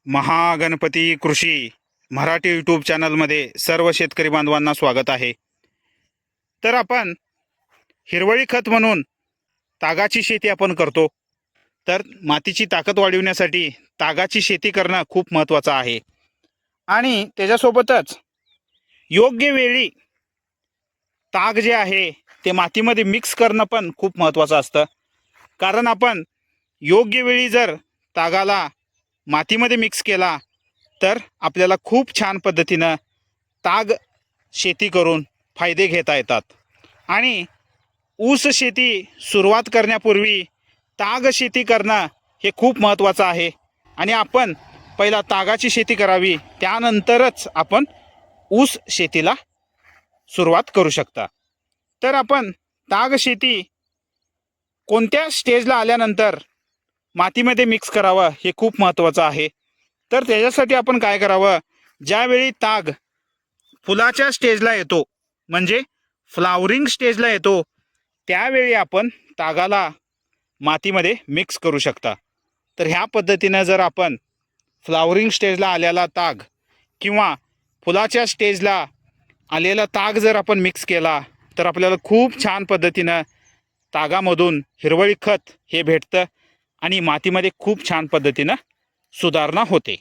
महागणपती कृषी मराठी यूट्यूब चॅनलमध्ये सर्व शेतकरी बांधवांना स्वागत आहे. तर आपण हिरवळी खत म्हणून तागाची शेती आपण करतो. तर मातीची ताकद वाढविण्यासाठी तागाची शेती करणं खूप महत्त्वाचं आहे आणि त्याच्यासोबतच योग्य वेळी ताग जे आहे ते मातीमध्ये मिक्स करणं पण खूप महत्त्वाचं असतं. कारण आपण योग्य वेळी जर तागाला मातीमध्ये मिक्स केला तर आपल्याला खूप छान पद्धतीनं ताग शेती करून फायदे घेता येतात. आणि ऊस शेती सुरुवात करण्यापूर्वी ताग शेती करणं हे खूप महत्त्वाचं आहे आणि आपण पहिला तागाची शेती करावी, त्यानंतरच आपण ऊस शेतीला सुरुवात करू शकता. तर आपण ताग शेती कोणत्या स्टेजला आल्यानंतर मातीमध्ये मिक्स करावं हे खूप महत्त्वाचं आहे. तर त्याच्यासाठी आपण काय करावं, ज्यावेळी ताग फुलाच्या स्टेजला येतो म्हणजे फ्लावरिंग स्टेजला येतो त्यावेळी आपण तागाला मातीमध्ये मिक्स करू शकता. तर ह्या पद्धतीनं जर आपण फ्लावरिंग स्टेजला आलेला ताग किंवा फुलाच्या स्टेजला आलेला ताग जर आपण मिक्स केला तर आपल्याला खूप छान पद्धतीनं तागामधून हिरवळी खत हे भेटतं आणि मातीमध्ये खूप छान पद्धतीनं सुधारणा होते.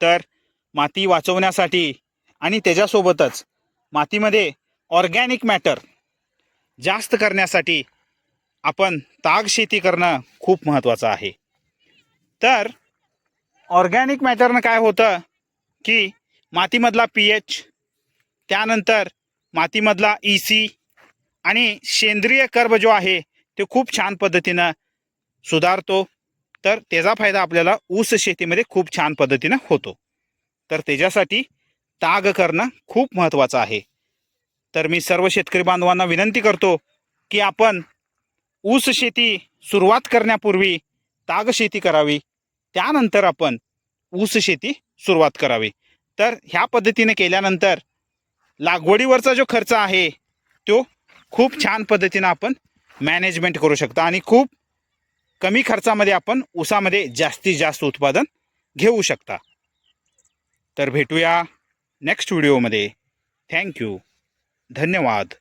तर माती वाचवण्यासाठी आणि त्याच्यासोबतच मातीमध्ये ऑर्गॅनिक मॅटर जास्त करण्यासाठी आपण ताग शेती करणं खूप महत्त्वाचं आहे. तर ऑर्गॅनिक मॅटरनं काय होतं की मातीमधला pH, त्यानंतर मातीमधला EC आणि सेंद्रिय कर्ब जो आहे ते खूप छान पद्धतीनं सुधारतो. तर त्याचा फायदा आपल्याला ऊस शेतीमध्ये खूप छान पद्धतीनं होतो. तर त्याच्यासाठी ताग करणं खूप महत्त्वाचं आहे. तर मी सर्व शेतकरी बांधवांना विनंती करतो की आपण ऊस शेती सुरुवात करण्यापूर्वी ताग शेती करावी, त्यानंतर आपण ऊस शेती सुरुवात करावी. तर ह्या पद्धतीने केल्यानंतर लागवडीवरचा जो खर्च आहे तो खूप छान पद्धतीनं आपण मॅनेजमेंट करू शकता आणि खूप कमी खर्चामध्ये आपण ऊसामध्ये जास्तीत जास्त उत्पादन घेऊ शकता. तर भेटूया नेक्स्ट व्हिडिओमध्ये. थँक्यू. धन्यवाद.